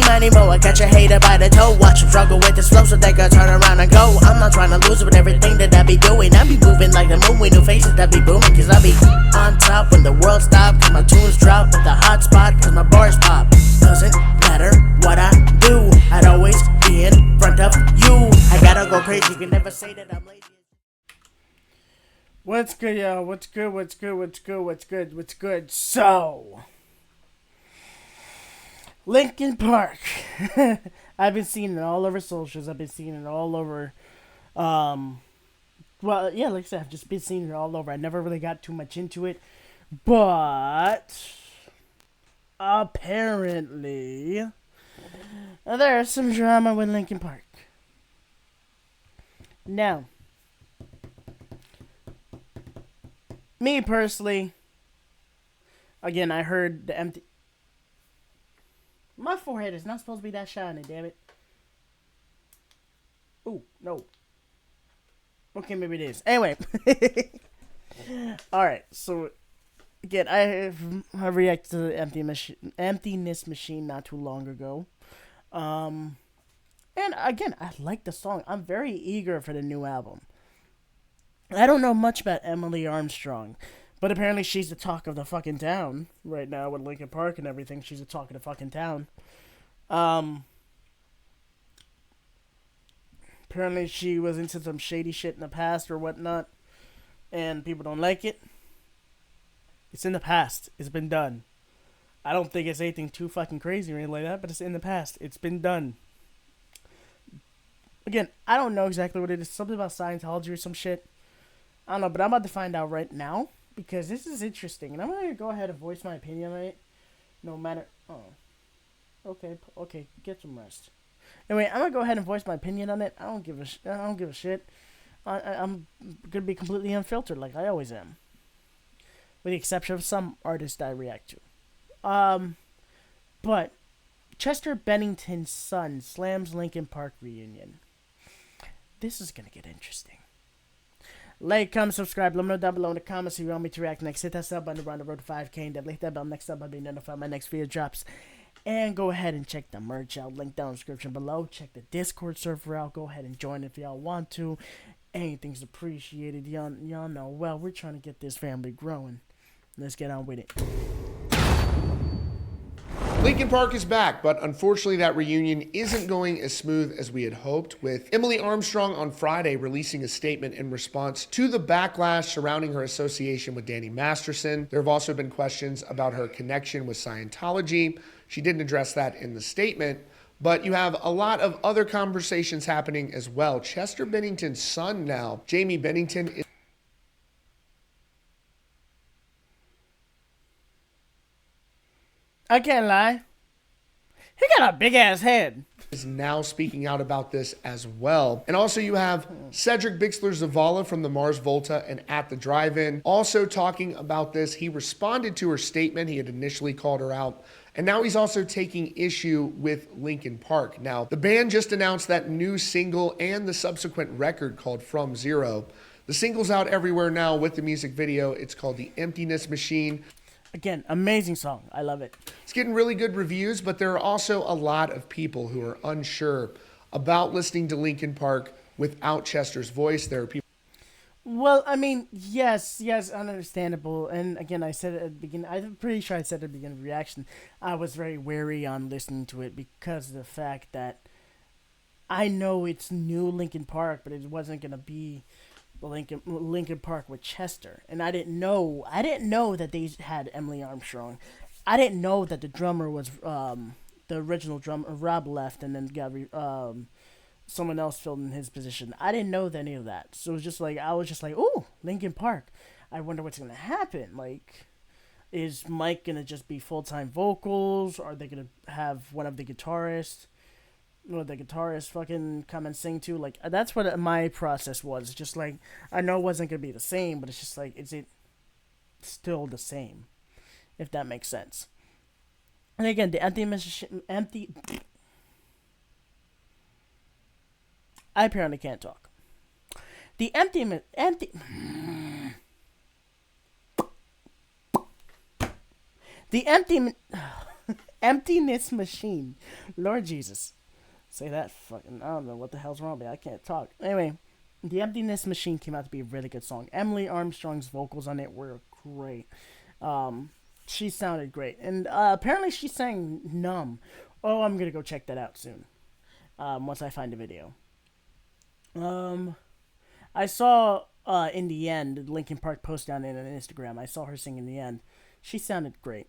anymore. I catch a hater by the toe, watch him struggle with this flow so they can turn around and go. I'm not trying to lose with everything that I be doing. I be moving like the moon with new faces that be booming. Cause I be on top when the world stop. Cause my tunes drop with the hot spot. Cause my bars pop. Doesn't matter what I do, I'd always be in front of you. I gotta go crazy, you can never say that I'm lazy. What's good, y'all? What's good? So, Linkin Park. I've been seeing it all over socials. I've been seeing it all over, well, yeah, like I said, I've just been seeing it all over. I never really got too much into it, but apparently there's some drama with Linkin Park. Now, me personally, again, I heard the empty... My forehead is not supposed to be that shiny, damn it. Ooh, no. Okay, maybe it is. Anyway. Alright, so, again, I reacted to the Emptiness Machine not too long ago. And, again, I like the song. I'm very eager for the new album. I don't know much about Emily Armstrong, but apparently she's the talk of the fucking town right now with Linkin Park and everything. She's the talk of the fucking town. Apparently she was into some shady shit in the past or whatnot, and people don't like it. It's in the past. It's been done. I don't think it's anything too fucking crazy or anything like that, but it's in the past. It's been done. Again, I don't know exactly what it is. Something about Scientology or some shit. I don't know, but I'm about to find out right now because this is interesting, and I'm going to go ahead and voice my opinion on it, no matter... Oh. Okay, get some rest. Anyway, I'm going to go ahead and voice my opinion on it. I don't give a shit. I'm going to be completely unfiltered like I always am. With the exception of some artists I react to. But Chester Bennington's son slams Linkin Park reunion. This is going to get interesting. Like, comment, subscribe. Let me know down below in the comments if you want me to react next. Hit that sub button around the road to 5K. And definitely hit that bell next up. I'll be notified when my next video drops. And go ahead and check the merch out. Link down in the description below. Check the Discord server out. Go ahead and join if y'all want to. Anything's appreciated. Y'all know, well, we're trying to get this family growing. Let's get on with it. Linkin Park is back, but unfortunately that reunion isn't going as smooth as we had hoped, with Emily Armstrong on Friday releasing a statement in response to the backlash surrounding her association with Danny Masterson. There have also been questions about her connection with Scientology. She didn't address that in the statement, but you have a lot of other conversations happening as well. Chester Bennington's son now, Jamie Bennington, is... I can't lie. He got a big ass head. Is now speaking out about this as well. And also you have Cedric Bixler Zavala from the Mars Volta and At the Drive-In also talking about this. He responded to her statement. He had initially called her out. And now he's also taking issue with Linkin Park. Now, the band just announced that new single and the subsequent record called From Zero. The single's out everywhere now with the music video. It's called The Emptiness Machine. Again, amazing song. I love it. It's getting really good reviews, but there are also a lot of people who are unsure about listening to Linkin Park without Chester's voice. There are people... Well, I mean, yes, understandable. And again, I said it at the beginning. I'm pretty sure I said at the beginning of the reaction, I was very wary on listening to it because of the fact that I know it's new Linkin Park, but it wasn't going to be Linkin Park with Chester, and I didn't know that they had Emily Armstrong. I didn't know that the drummer was the original drummer. Rob left, and then got someone else filled in his position. I didn't know any of that, so it was just like I was just like, "Ooh, Linkin Park." I wonder what's gonna happen. Like, is Mike gonna just be full-time vocals? Or are they gonna have one of the guitarists? What the guitarist fucking come and sing to? Like, that's what my process was. Just like, I know it wasn't gonna be the same, but it's just like, is it still the same? If that makes sense. And again, the empty. I apparently can't talk. The empty. The Emptiness Machine. Lord Jesus. Say that fucking, I don't know what the hell's wrong with me. I can't talk. Anyway, The Emptiness Machine came out to be a really good song. Emily Armstrong's vocals on it were great. She sounded great. And apparently she sang Numb. Oh, I'm going to go check that out soon. Once I find a video. I saw in the end, Linkin Park post down in on Instagram. I saw her sing in the end. She sounded great.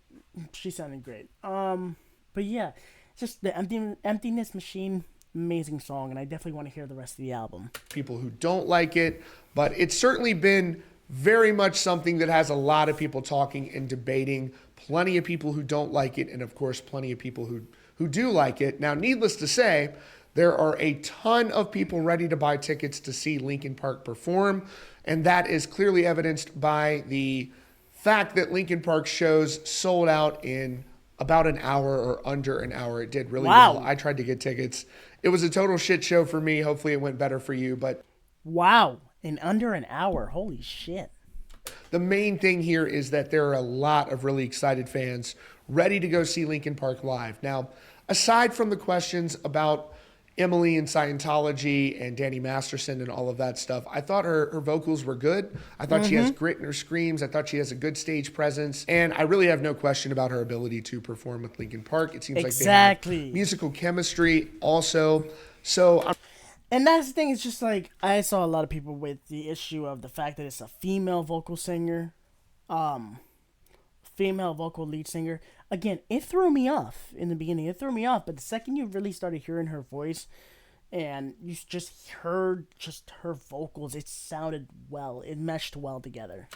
But yeah, just the Emptiness Machine, amazing song, and I definitely want to hear the rest of the album. People who don't like it, but it's certainly been very much something that has a lot of people talking and debating. Plenty of people who don't like it, and of course, plenty of people who do like it. Now, needless to say, there are a ton of people ready to buy tickets to see Linkin Park perform, and that is clearly evidenced by the fact that Linkin Park shows sold out in about an hour or under an hour. It did really well. I tried to get tickets. It was a total shit show for me. Hopefully it went better for you, but wow, in under an hour. Holy shit. The main thing here is that there are a lot of really excited fans ready to go see Linkin Park live. Now, aside from the questions about Emily and Scientology and Danny Masterson and all of that stuff, I thought her vocals were good. I thought she has grit in her screams. I thought she has a good stage presence. And I really have no question about her ability to perform with Linkin Park. It seems like they have musical chemistry also. And that's the thing, it's just like, I saw a lot of people with the issue of the fact that it's a female vocal singer, female vocal lead singer. Again, it threw me off in the beginning. It threw me off, but the second you really started hearing her voice and you just heard just her vocals, it sounded well. It meshed well together.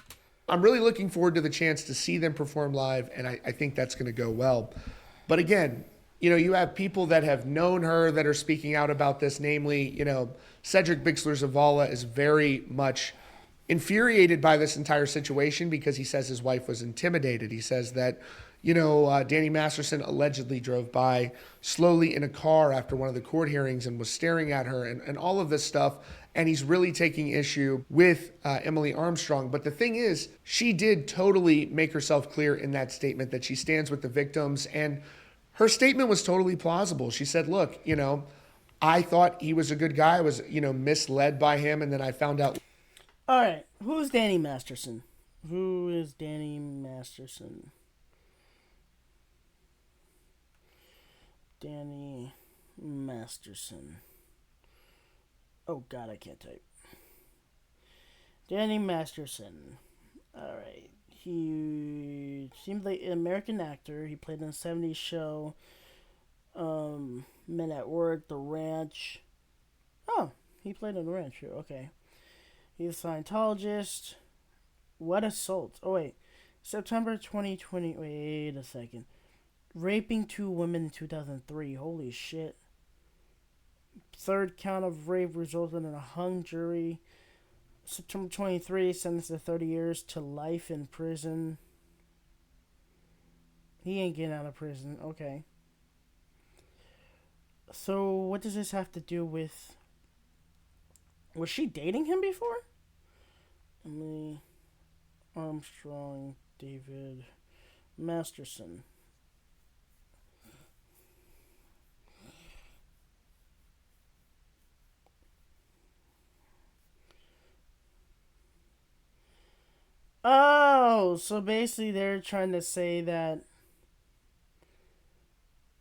I'm really looking forward to the chance to see them perform live, and I think that's going to go well. But again, you know, you have people that have known her that are speaking out about this, namely, you know, Cedric Bixler Zavala is very much infuriated by this entire situation because he says his wife was intimidated. He says that, you know, Danny Masterson allegedly drove by slowly in a car after one of the court hearings and was staring at her and all of this stuff. And he's really taking issue with Emily Armstrong. But the thing is, she did totally make herself clear in that statement that she stands with the victims. And her statement was totally plausible. She said, look, you know, I thought he was a good guy. I was, you know, misled by him. And then I found out. All right. Who's Danny Masterson? Who is Danny Masterson? Danny Masterson. Oh, God, I can't type. Danny Masterson. All right. He seemed like an American actor. He played in a 70s show. Men at Work, The Ranch. Oh, he played in The Ranch too. Okay. He's a Scientologist. What Assault? Oh, wait. September 2020. Wait a second. Raping 2 women in 2003. Holy shit. Third count of rape resulted in a hung jury. September 23, sentenced to 30 years to life in prison. He ain't getting out of prison. Okay. So, what does this have to do with... Was she dating him before? Emily Armstrong, David Masterson. Oh, so basically they're trying to say that...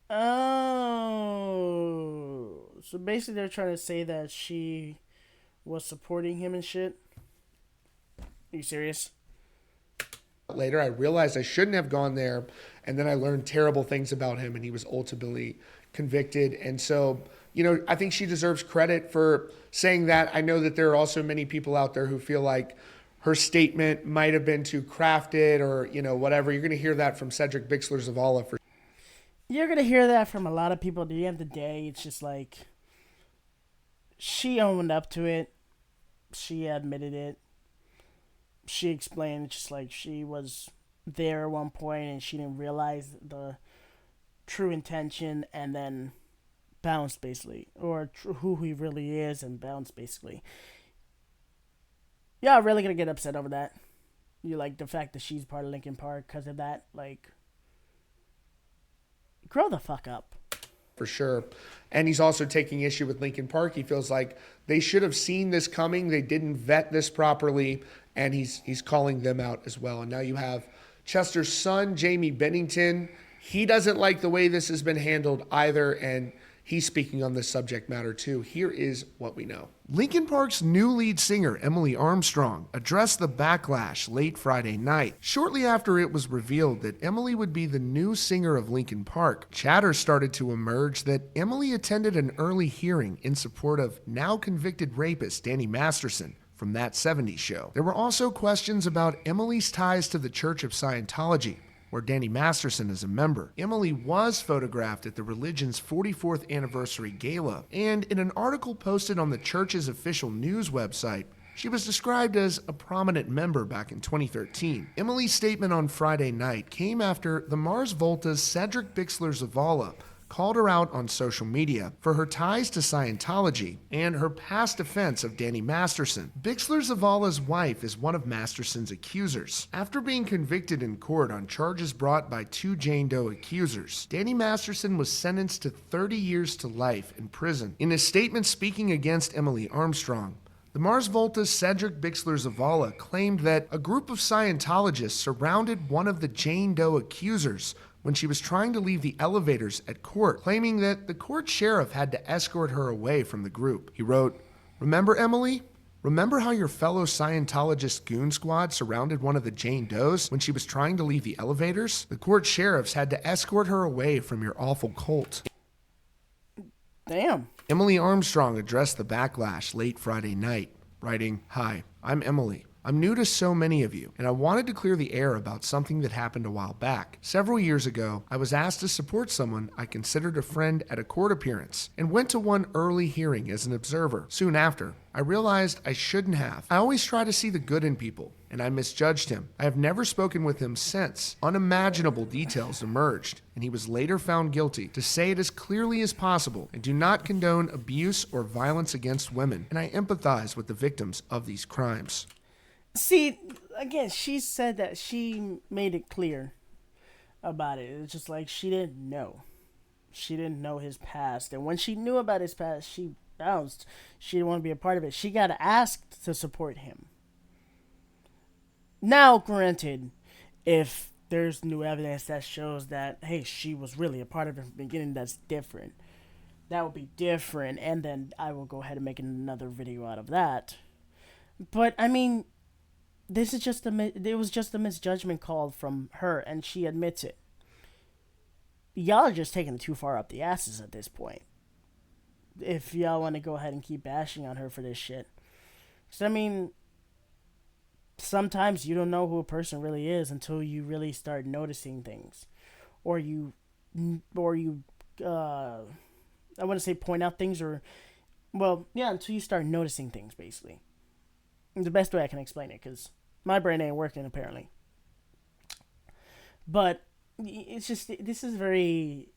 Oh, so basically they're trying to say that she was supporting him and shit. Are you serious? Later, I realized I shouldn't have gone there, and then I learned terrible things about him, and he was ultimately convicted. And so, you know, I think she deserves credit for saying that. I know that there are also many people out there who feel like her statement might have been too crafted or, you know, whatever. You're going to hear that from Cedric Bixler Zavala for. You're going to hear that from a lot of people. At the end of the day, it's just like, she owned up to it. She admitted it. She explained just like she was there at one point and she didn't realize the true intention and then bounced basically. Or who he really is and bounced basically. Yeah, I'm really gonna get upset over that. You like the fact that she's part of Linkin Park because of that, like, grow the fuck up. For sure. And he's also taking issue with Linkin Park. He feels like they should have seen this coming. They didn't vet this properly, and he's calling them out as well. And now you have Chester's son, Jamie Bennington. He doesn't like the way this has been handled either, and he's speaking on this subject matter too. Here is what we know. Linkin Park's new lead singer, Emily Armstrong, addressed the backlash late Friday night. Shortly after it was revealed that Emily would be the new singer of Linkin Park, chatter started to emerge that Emily attended an early hearing in support of now convicted rapist Danny Masterson from That 70s Show. There were also questions about Emily's ties to the Church of Scientology, where Danny Masterson is a member. Emily was photographed at the religion's 44th anniversary gala, and in an article posted on the church's official news website, she was described as a prominent member back in 2013. Emily's statement on Friday night came after the Mars Volta's Cedric Bixler-Zavala called her out on social media for her ties to Scientology and her past offense of Danny Masterson. Bixler-Zavala's wife is one of Masterson's accusers. After being convicted in court on charges brought by two Jane Doe accusers, Danny Masterson was sentenced to 30 years to life in prison. In a statement speaking against Emily Armstrong, the Mars Volta's Cedric Bixler-Zavala claimed that a group of Scientologists surrounded one of the Jane Doe accusers when she was trying to leave the elevators at court, claiming that the court sheriff had to escort her away from the group. He wrote, "Remember, Emily? Remember how your fellow Scientologist goon squad surrounded one of the Jane Does when she was trying to leave the elevators? The court sheriffs had to escort her away from your awful cult." Damn. Emily Armstrong addressed the backlash late Friday night, writing, "Hi, I'm Emily. I'm new to so many of you, and I wanted to clear the air about something that happened a while back. Several years ago, I was asked to support someone I considered a friend at a court appearance, and went to one early hearing as an observer. Soon after, I realized I shouldn't have. I always try to see the good in people, and I misjudged him. I have never spoken with him since. Unimaginable details emerged, and he was later found guilty. To say it as clearly as possible, I do not condone abuse or violence against women, and I empathize with the victims of these crimes." See, again, she said that she made it clear about it. It's just like she didn't know. She didn't know his past. And when she knew about his past, she bounced. She didn't want to be a part of it. She got asked to support him. Now, granted, if there's new evidence that shows that, hey, she was really a part of it from the beginning, that's different. That would be different. And then I will go ahead and make another video out of that. But, I mean, this is just it was just a misjudgment call from her, and she admits it. Y'all are just taking it too far up the asses at this point. If y'all want to go ahead and keep bashing on her for this shit. So, I mean, sometimes you don't know who a person really is until you really start noticing things. Or you, I want to say point out things, or, well, yeah, until you start noticing things, basically. The best way I can explain it, because my brain ain't working, apparently. But it's just, this is very,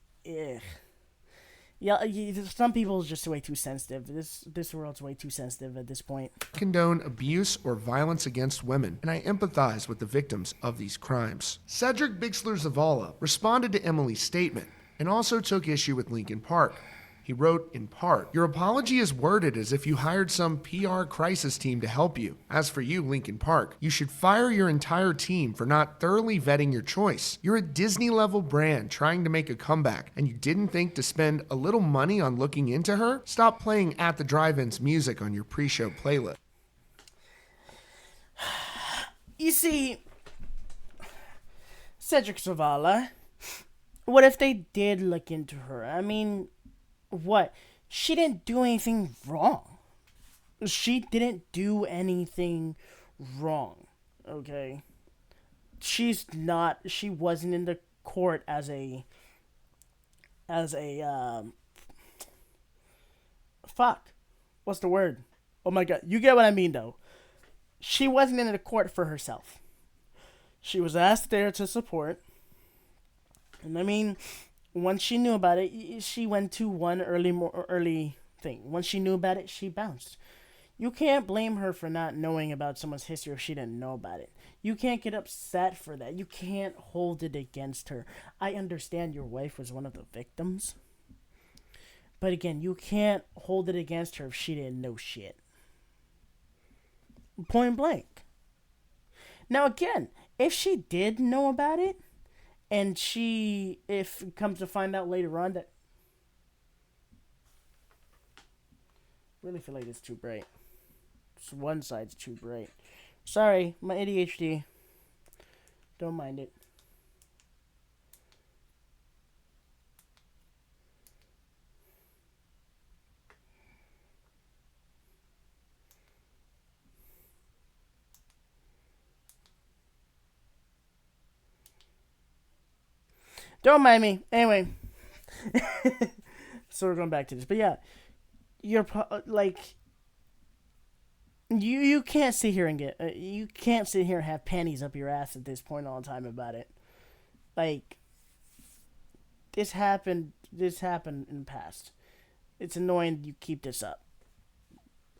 yeah, some people are just way too sensitive. This world's way too sensitive at this point. Condone abuse or violence against women, and I empathize with the victims of these crimes. Cedric Bixler-Zavala responded to Emily's statement and also took issue with Linkin Park. He wrote, in part, "Your apology is worded as if you hired some PR crisis team to help you. As for you, Linkin Park, you should fire your entire team for not thoroughly vetting your choice. You're a Disney-level brand trying to make a comeback, and you didn't think to spend a little money on looking into her? Stop playing At the Drive-In's music on your pre-show playlist." You see, Cedric Zavala, what if they did look into her? I mean, what? She didn't do anything wrong. She didn't do anything wrong, okay? She wasn't in the court as a, fuck. What's the word? Oh my god, you get what I mean, though. She wasn't in the court for herself. She was asked there to support. And I mean, once she knew about it, she went to one early thing. Once she knew about it, she bounced. You can't blame her for not knowing about someone's history if she didn't know about it. You can't get upset for that. You can't hold it against her. I understand your wife was one of the victims. But again, you can't hold it against her if she didn't know shit. Point blank. Now again, if she did know about it, and if it comes to find out later on that... really feel like it's too bright. One side's too bright. Sorry, my ADHD. Don't mind it. Don't mind me. Anyway. So we're going back to this. But yeah, you're like... You can't sit here and you can't sit here and have panties up your ass at this point all the time about it. Like, this happened in the past. It's annoying you keep this up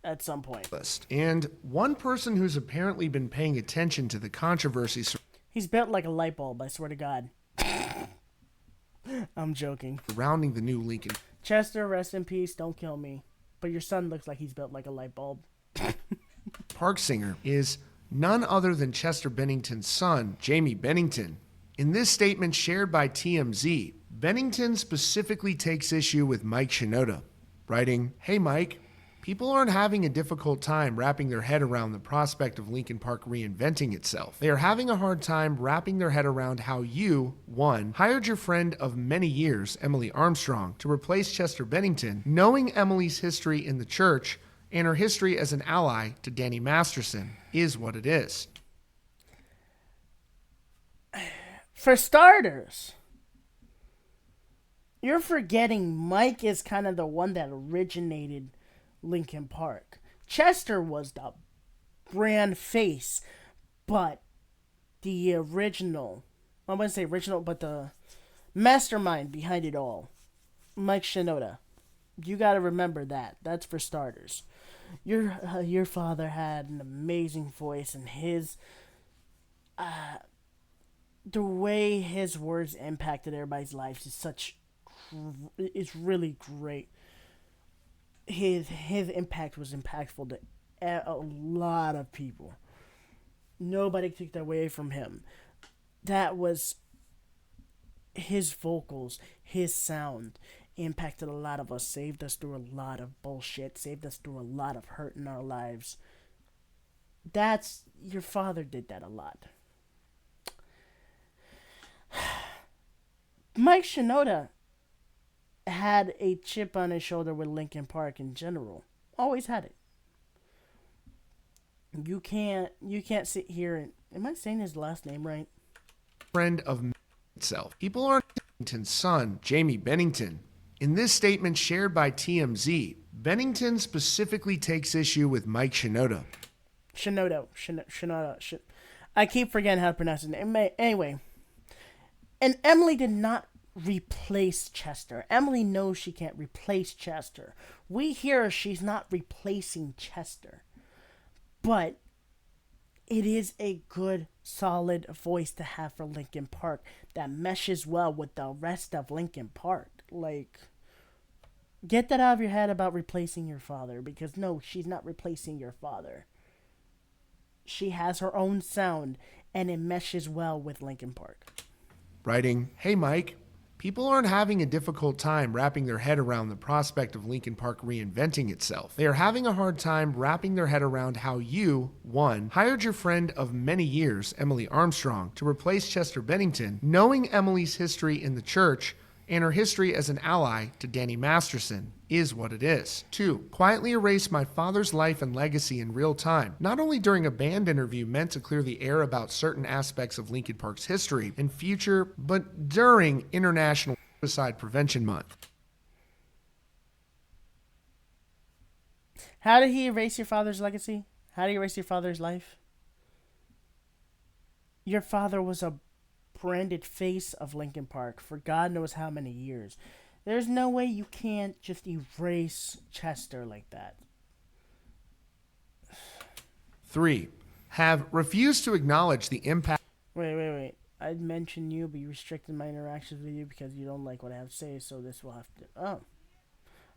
at some point. And one person who's apparently been paying attention to the controversy. He's built like a light bulb, I swear to God. I'm joking. Surrounding the new Linkin. Chester, rest in peace, don't kill me. But your son looks like he's built like a light bulb. Park singer is none other than Chester Bennington's son, Jamie Bennington. In this statement shared by TMZ, Bennington specifically takes issue with Mike Shinoda, writing, "Hey Mike, people aren't having a difficult time wrapping their head around the prospect of Linkin Park reinventing itself. They are having a hard time wrapping their head around how you, one, hired your friend of many years, Emily Armstrong, to replace Chester Bennington, knowing Emily's history in the church and her history as an ally to Danny Masterson is what it is." For starters, you're forgetting Mike is kind of the one that originated Linkin Park. Chester was the brand face, but the original, I wouldn't say original, but the mastermind behind it all, Mike Shinoda. You got to remember that. That's for starters. Your father had an amazing voice, and the way his words impacted everybody's lives is really great. His impact was impactful to a lot of people. Nobody took that away from him. That was his vocals, his sound impacted a lot of us, saved us through a lot of bullshit, saved us through a lot of hurt in our lives. Your father did that a lot. Mike Shinoda had a chip on his shoulder with Linkin Park in general. Always had it. You can't sit here and... Am I saying his last name right? Friend of itself. People aren't Bennington's son, Jamie Bennington. In this statement shared by TMZ, Bennington specifically takes issue with Mike Shinoda. Shinoda. I keep forgetting how to pronounce it. Anyway. And Emily did not replace Chester. Emily knows she can't replace Chester. We hear she's not replacing Chester. But it is a good, solid voice to have for Linkin Park that meshes well with the rest of Linkin Park. Like, get that out of your head about replacing your father, because no, she's not replacing your father. She has her own sound, and it meshes well with Linkin Park. Writing, "Hey Mike, people aren't having a difficult time wrapping their head around the prospect of Linkin Park reinventing itself. They are having a hard time wrapping their head around how you, one, hired your friend of many years, Emily Armstrong, to replace Chester Bennington, knowing Emily's history in the church and her history as an ally to Danny Masterson is what it is. Two, quietly erase my father's life and legacy in real time, not only during a band interview meant to clear the air about certain aspects of Linkin Park's history and future, but during International Suicide Prevention Month." How did he erase your father's legacy? How did he erase your father's life? Your father was a branded face of Linkin Park for God knows how many years. There's no way you can't just erase Chester like that. 3, have refused to acknowledge the impact Wait. I'd mention you, but you restricted my interactions with you because you don't like what I have to say, so this will have to... Oh.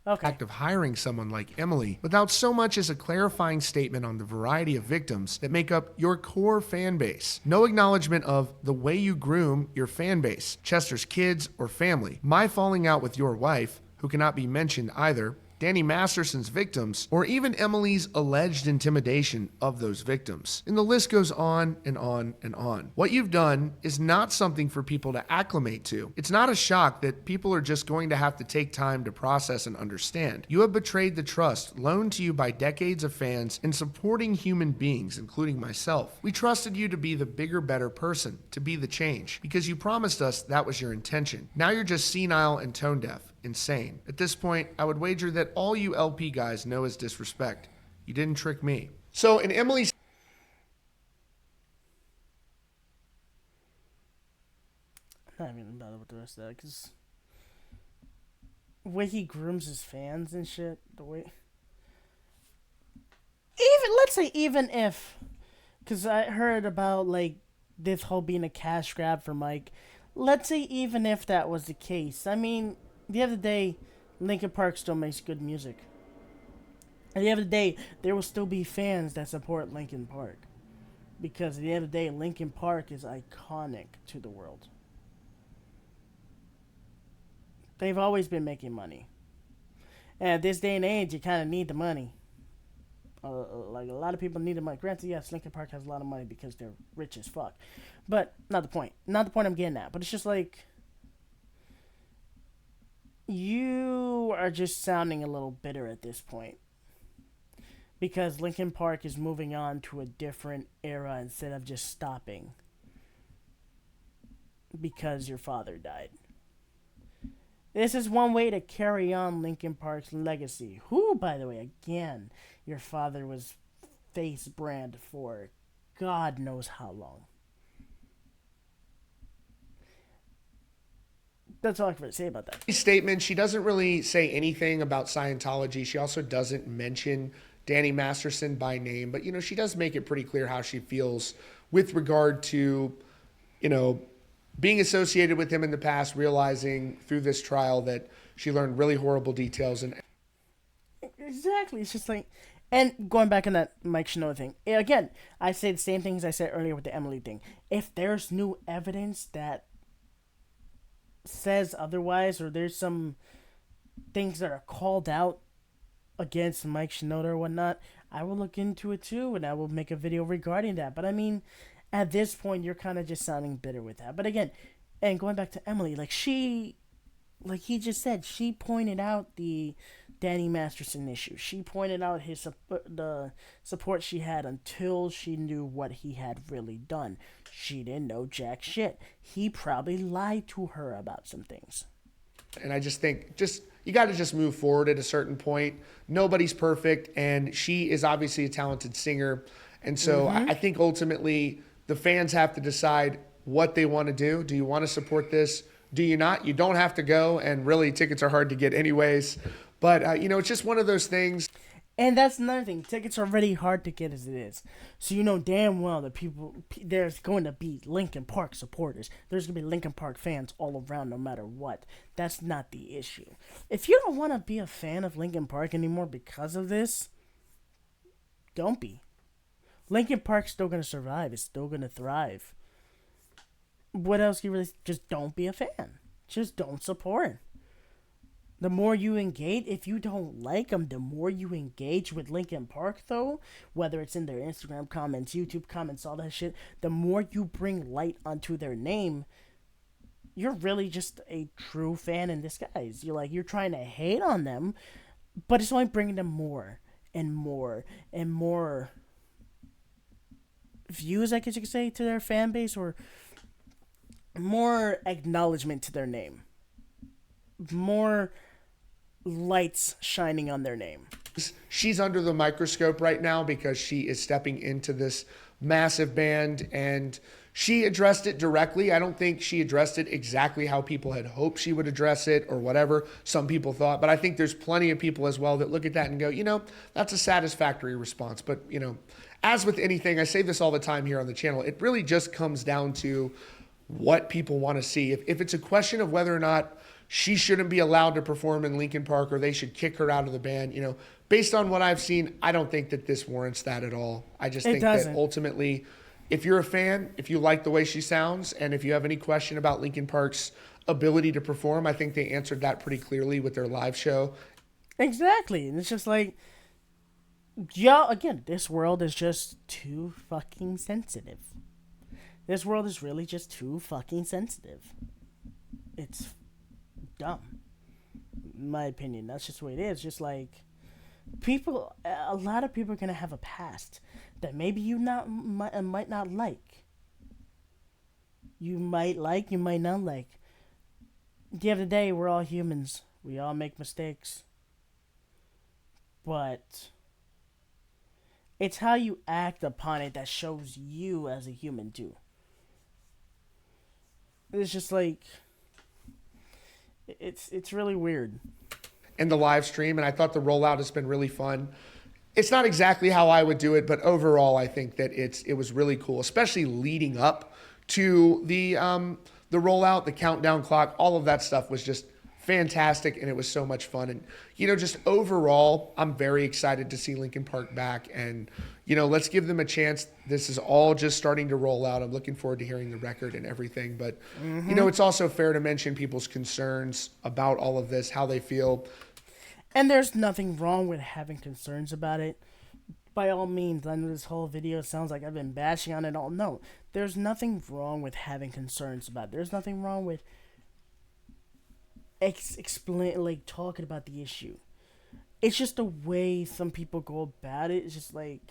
Okay. of hiring someone like Emily without so much as a clarifying statement on the variety of victims that make up your core fan base. No acknowledgement of the way you groom your fan base, Chester's kids or family, my falling out with your wife, who cannot be mentioned either, Danny Masterson's victims, or even Emily's alleged intimidation of those victims. And the list goes on and on and on. What you've done is not something for people to acclimate to. It's not a shock that people are just going to have to take time to process and understand. You have betrayed the trust loaned to you by decades of fans and supporting human beings, including myself. We trusted you to be the bigger, better person, to be the change, because you promised us that was your intention. Now you're just senile and tone deaf. Insane. At this point, I would wager that all you LP guys know is disrespect. You didn't trick me. So in Emily's... I'm not even bothered with the rest of that, because... the way he grooms his fans and shit, the way... Let's say even if... Because I heard about, like, this whole being a cash grab for Mike. Let's say even if that was the case. I mean... At the end of the day, Linkin Park still makes good music. At the end of the day, there will still be fans that support Linkin Park. Because at the end of the day, Linkin Park is iconic to the world. They've always been making money. And at this day and age, you kind of need the money. Like, a lot of people need the money. Granted, yes, Linkin Park has a lot of money because they're rich as fuck. But, not the point. Not the point I'm getting at. But it's just like... You are just sounding a little bitter at this point. Because Linkin Park is moving on to a different era instead of just stopping. Because your father died. This is one way to carry on Linkin Park's legacy. Who, by the way, again, your father was face brand for God knows how long. That's all I can say about that. Statement, she doesn't really say anything about Scientology. She also doesn't mention Danny Masterson by name, but, she does make it pretty clear how she feels with regard to, being associated with him in the past, realizing through this trial that she learned really horrible details. And exactly. It's just like, and going back on that Mike Shinoda thing, again, I say the same things I said earlier with the Emily thing. If there's new evidence that says otherwise, or there's some things that are called out against Mike Shinoda or whatnot, I will look into it too, and I will make a video regarding that. But I mean, at this point, you're kind of just sounding bitter with that. But again, and going back to Emily, like he just said, she pointed out the Danny Masterson issue. She pointed out the support she had until she knew what he had really done. She didn't know jack shit. He probably lied to her about some things. And I just think, you got to just move forward at a certain point. Nobody's perfect, and she is obviously a talented singer. And so I think ultimately the fans have to decide what they want to do. Do you want to support this? Do you not? You don't have to go, and really tickets are hard to get anyways. But, it's just one of those things. And that's another thing. Tickets are already hard to get as it is. So you know damn well that there's going to be Linkin Park supporters. There's going to be Linkin Park fans all around no matter what. That's not the issue. If you don't want to be a fan of Linkin Park anymore because of this, don't be. Linkin Park's still going to survive. It's still going to thrive. What else can you really... Just don't be a fan. Just don't support. The more you engage, if you don't like them, the more you engage with Linkin Park, though, whether it's in their Instagram comments, YouTube comments, all that shit, the more you bring light onto their name, you're really just a true fan in disguise. You're trying to hate on them, but it's only bringing them more and more and more views, I guess you could say, to their fan base, or more acknowledgement to their name. More lights shining on their name. She's under the microscope right now because she is stepping into this massive band, and she addressed it directly. I don't think she addressed it exactly how people had hoped she would address it or whatever some people thought, but I think there's plenty of people as well that look at that and go, that's a satisfactory response. But, as with anything, I say this all the time here on the channel, it really just comes down to what people want to see. If it's a question of whether or not she shouldn't be allowed to perform in Linkin Park or they should kick her out of the band, based on what I've seen, I don't think that this warrants that at all. I just think that ultimately, if you're a fan, if you like the way she sounds, and if you have any question about Linkin Park's ability to perform, I think they answered that pretty clearly with their live show. Exactly. And it's just like, again, this world is just too fucking sensitive. This world is really just too fucking sensitive. It's dumb. In my opinion, that's just the way it is. Just like, a lot of people are going to have a past that maybe you might not like. You might like, you might not like. At the end of the day, we're all humans. We all make mistakes. But it's how you act upon it that shows you as a human too. It's just like, it's really weird. And the live stream, and I thought the rollout has been really fun. It's not exactly how I would do it, but overall I think that it was really cool, especially leading up to the rollout, the countdown clock, all of that stuff was just fantastic, and it was so much fun. And just overall, I'm very excited to see Linkin Park back, and let's give them a chance. This is all just starting to roll out. I'm looking forward to hearing the record and everything, but it's also fair to mention people's concerns about all of this, how they feel. And there's nothing wrong with having concerns about it. By all means, I know this whole video sounds like I've been bashing on it all. No, there's nothing wrong with having concerns about it. There's nothing wrong with talking about the issue. It's just the way some people go about it. It's just like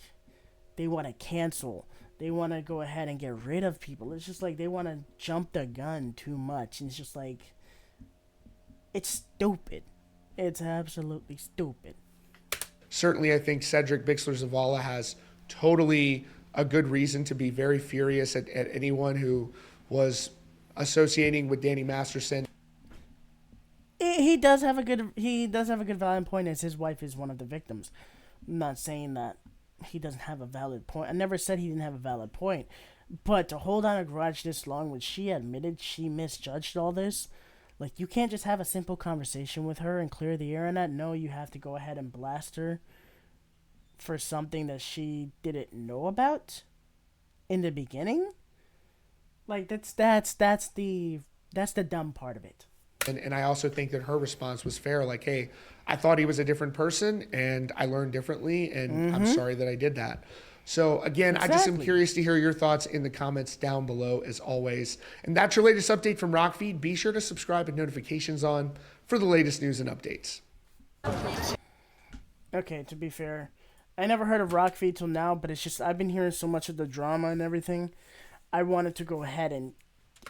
they want to cancel. They want to go ahead and get rid of people. It's just like they want to jump the gun too much. And it's just like, it's stupid. It's absolutely stupid. Certainly, I think Cedric Bixler-Zavala has totally a good reason to be very furious at anyone who was associating with Danny Masterson. He does have a good valid point, as his wife is one of the victims. I'm not saying that he doesn't have a valid point. I never said he didn't have a valid point. But to hold on a grudge this long when she admitted she misjudged all this, like, you can't just have a simple conversation with her and clear the air on that. No, you have to go ahead and blast her for something that she didn't know about in the beginning. Like, that's the dumb part of it. And I also think that her response was fair. Like, hey, I thought he was a different person, and I learned differently, and I'm sorry that I did that. So, again, I just am curious to hear your thoughts in the comments down below, as always. And that's your latest update from Rockfeed. Be sure to subscribe and notifications on for the latest news and updates. Okay, to be fair, I never heard of Rockfeed till now, but it's just I've been hearing so much of the drama and everything. I wanted to go ahead and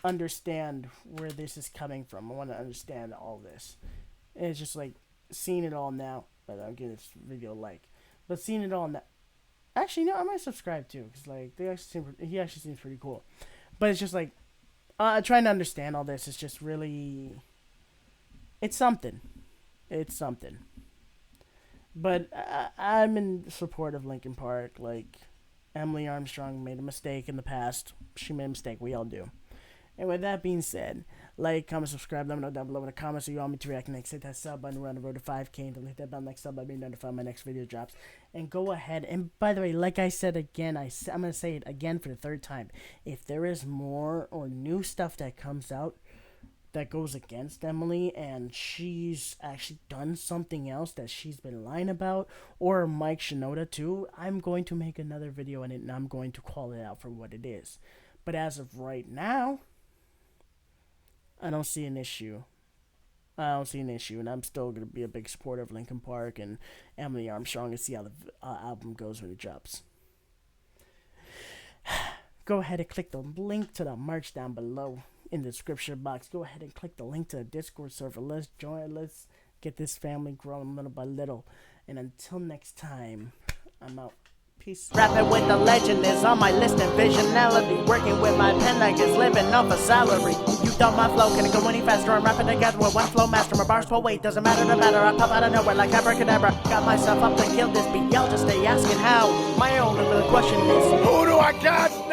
understand where this is coming from. I want to understand all this. And it's just like seeing it all now. But I'll give this video a like. But seeing it all now. Actually, no, I might subscribe too, because like he actually seems pretty cool. But it's just like trying to understand all this is just really, it's something. It's something. But I'm in support of Linkin Park. Like, Emily Armstrong made a mistake in the past. She made a mistake. We all do. And with that being said, like, comment, subscribe, let me know down below in the comments so you want me to react next. Hit that sub button, we're on the road to 5K, and hit that bell next sub button, be notified when my next video drops. And go ahead, and by the way, like I said again, I'm going to say it again for the third time. If there is more or new stuff that comes out that goes against Emily, and she's actually done something else that she's been lying about, or Mike Shinoda too, I'm going to make another video on it, and I'm going to call it out for what it is. But as of right now, I don't see an issue. And I'm still going to be a big supporter of Linkin Park and Emily Armstrong and see how the album goes when it drops. Go ahead and click the link to the merch down below in the description box. Go ahead and click the link to the Discord server. Let's join. Let's get this family growing little by little. And until next time, I'm out. Peace. Rapping with the legend is on my list and visionality. Working with my pen like it's living off a salary. You thought my flow couldn't go any faster. I'm rapping together with one flow master. My bars pull weight, doesn't matter the matter. I pop out of nowhere like abracadabra. Got myself up to kill this beat, y'all just stay asking how. My only real question is, Who do I got?